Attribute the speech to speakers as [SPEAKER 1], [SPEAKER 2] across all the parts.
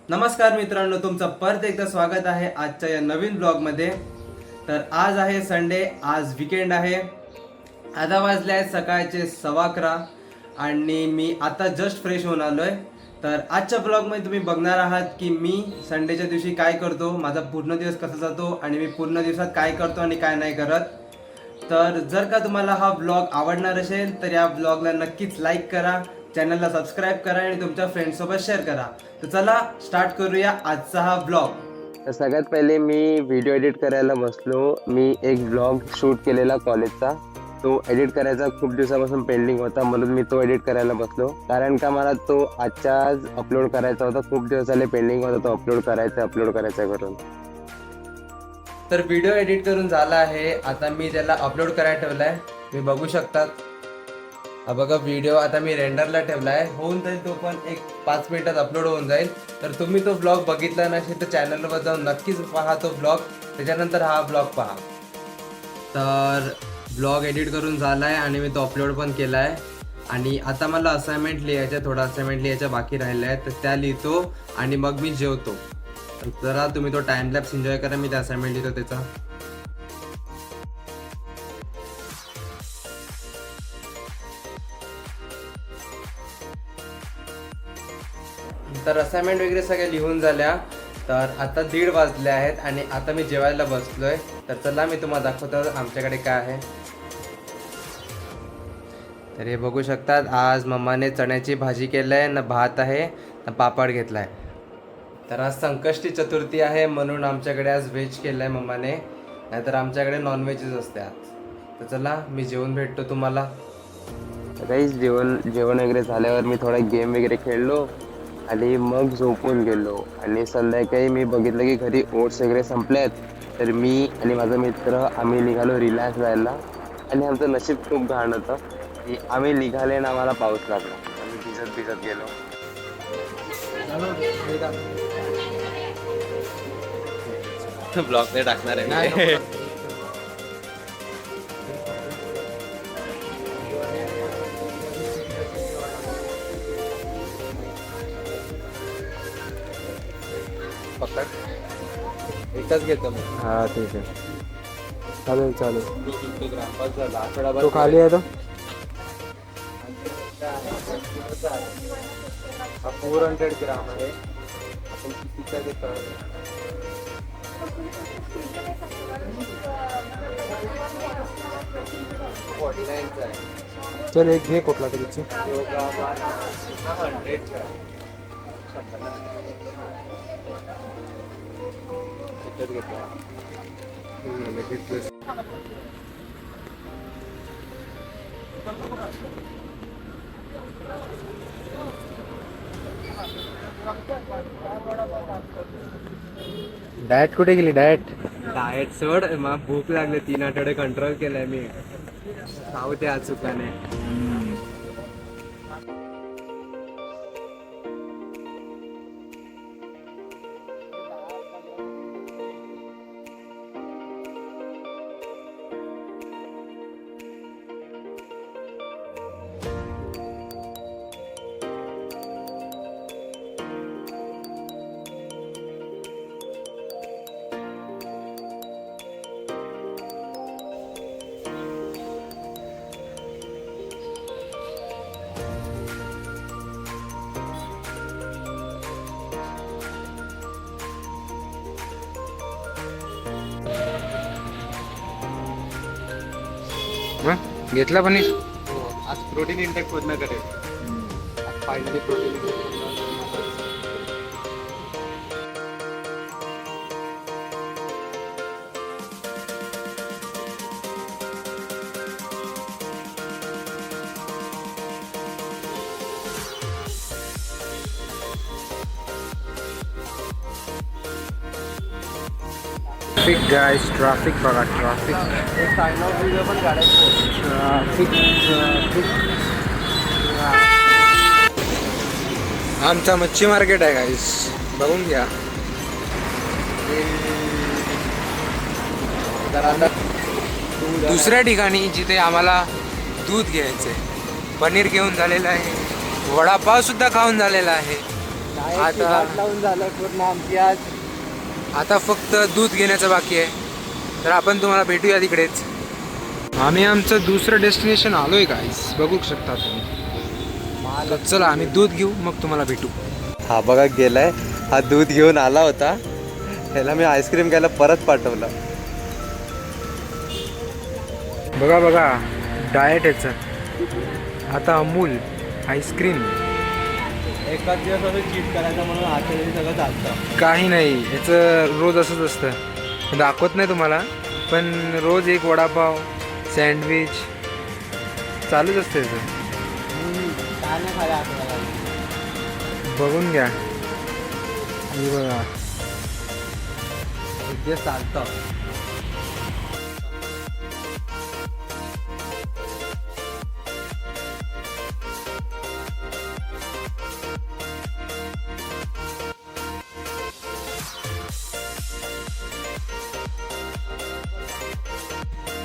[SPEAKER 1] नमस्कार मित्रांनो, तुमचं परत एकदा स्वागत आहे आजच्या या नवीन ब्लॉगमध्ये. तर आज आहे संडे, आज विकेंड आहे. आता वाजले आहेत सकाळचे 11:15 आणि मी आता जस्ट फ्रेश होऊन आलो आहे. तर आजच्या ब्लॉगमध्ये तुम्ही बघणार आहात की मी संडेच्या दिवशी काय करतो, माझा पूर्ण दिवस कसा जातो आणि मी पूर्ण दिवसात काय करतो आणि काय नाही करत. तर जर का तुम्हाला हा ब्लॉग आवडणार असेल तर या ब्लॉगला नक्कीच लाईक करा, चॅनलला सबस्क्राईब करा आणि तुमच्या फ्रेंड्ससोबत शेअर करा. तर चला स्टार्ट करूया आजचा हा ब्लॉग.
[SPEAKER 2] तर सगळ्यात पहिले मी व्हिडिओ एडिट करायला बसलो. मी एक ब्लॉग शूट केलेला कॉलेजचा, तो एडिट करायचा खूप दिवसापासून पेंडिंग होता, म्हणून मी तो एडिट करायला बसलो. कारण का मला तो आजच्या आज अपलोड करायचा होता. खूप दिवस झाले पेंडिंग होता तो अपलोड करायचा करून.
[SPEAKER 1] तर व्हिडिओ एडिट करून झाला आहे, आता मी त्याला अपलोड करायला ठेवला आहे. तुम्ही बघू शकतात. हा बघा व्हिडिओ आता मी रेंडरला ठेवला आहे, होऊन जाईल तो पण एक 5 मिनिटात अपलोड होऊन जाईल. तर तुम्ही तो ब्लॉग बघितला नसेल तर चॅनलवर जाऊन नक्कीच पहा तो ब्लॉग, त्याच्यानंतर हा ब्लॉग पहा. तर ब्लॉग एडिट करून झाला आहे आणि मी तो अपलोड पण केला आहे. आणि आता मला असाइनमेंट लिहायच्या बाकी राहिल्या आहेत, तर त्या लिहितो आणि मग मी जेवतो. तर जरा तुम्ही तो टाइम लॅप्स एन्जॉय करा, मी त्या असाइनमेंट लिहितो त्याचा. तर असाइनमेंट वगैरे सगळ्या लिहून झाल्या. तर आता 1:30 वाजले आहेत आणि आता मी जेवायला बसलोय. तर चला मी तुम्हाला दाखवतो आमच्याकडे काय आहे. तर हे बघू शकतात, आज मम्माने चण्याची भाजी केलंय ना, भात आहे ना, पापड घेतलाय. तर आज संकष्टी चतुर्थी आहे म्हणून आमच्याकडे आज व्हेज केलंय मम्माने, नाहीतर आमच्याकडे नॉनव्हेजच असते आज. तर चला मी जेवून भेटतो तुम्हाला.
[SPEAKER 2] काहीच जेवण वगैरे झाल्यावर मी थोडा गेम वगैरे खेळलो आणि मग झोपून गेलो. आणि संध्याकाळी मी बघितलं की घरी ओट्स वगैरे संपलेत. तर मी आणि माझा मित्र आम्ही निघालो रिलॅक्स जायला. आणि आमचं नशीब खूप घाण होतं की आम्ही निघाले आणि आम्हाला पाऊस लागला. आम्ही भिजत गेलो.
[SPEAKER 3] ब्लॉग नाही टाकणार आहे. एकच घेतो मी.
[SPEAKER 4] हा ठीक आहे, चालेल चालेल.
[SPEAKER 3] 250 ग्राम बस झाला. आठवडाभर
[SPEAKER 4] तो खाली आहे तो.
[SPEAKER 3] हा 400 ग्राम आहे. आपण कितीचा घेतो?
[SPEAKER 4] चल एक घे कुठला तरीची. डाएट कुठे गेली डाएट?
[SPEAKER 1] डाएट सोड, मला भूक लागली. 3 आठवडे कंट्रोल केलाय मी. खाऊ ते आज चुकाने.
[SPEAKER 4] घेतला पण
[SPEAKER 3] आज प्रोटीन इंटेक पूर्ण करेल. आज finally protein intake
[SPEAKER 4] traffic guys, traffic बघा, ट्रॅफिक
[SPEAKER 1] साइन ऑफ व्हिडिओ पण काढायचं.
[SPEAKER 4] ट्रॅफिक. आमचा मच्छी मार्केट आहे गाइस, बघून घ्या. दुसऱ्या ठिकाणी जिथे आम्हाला दूध घ्यायचं आहे, पनीर घेऊन झालेलं आहे, वडापाव सुद्धा खाऊन झालेला आहे. आता
[SPEAKER 1] लावून झालं पूर्ण आमची आज.
[SPEAKER 4] आता फक्त दूध घेण्याचं बाकी आहे, तर आपण तुम्हाला भेटूया तिकडेच. आम्ही आमचं दुसरं डेस्टिनेशन आलोय गाईस, बघू शकता तुम्ही. तर चला आम्ही दूध घेऊ मग तुम्हाला भेटू.
[SPEAKER 1] हा बघा गेलाय, हा दूध घेऊन आला होता, त्याला मी आईस्क्रीम घ्यायला परत पाठवलं.
[SPEAKER 4] बघा बघा डाएट याचं आता अमूल आईस्क्रीम.
[SPEAKER 1] एकाच दिवस असं चीट करायचं म्हणून आजच्या दिवशी सगळं चालतं.
[SPEAKER 4] काही नाही, याचं रोज असंच असतं, दाखवत नाही तुम्हाला, पण रोज एक वडापाव सँडविच चालूच असतं याचं.
[SPEAKER 1] काय नाही खायला आपल्याला.
[SPEAKER 4] बघून घ्या. हे बघा
[SPEAKER 1] एक दिवस चालतं.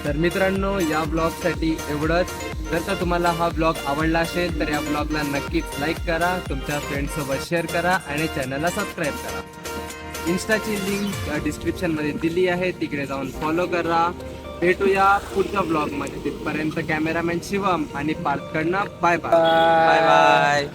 [SPEAKER 1] तर मित्रांनो, या ब्लॉगसाठी एवढंच. जर का तुम्हाला हा ब्लॉग आवडला असेल तर या ब्लॉगला नक्कीच लाईक करा, तुमच्या फ्रेंड्ससोबत शेअर करा आणि चॅनलला सबस्क्राईब करा. इन्स्टाची लिंक डिस्क्रिप्शनमध्ये दिली आहे, तिकडे जाऊन फॉलो करा. भेटूया पुढच्या ब्लॉगमध्ये. तिथपर्यंत कॅमेरामॅन शिवम आणि पार्थकडनं बाय बाय.
[SPEAKER 2] Bye bye.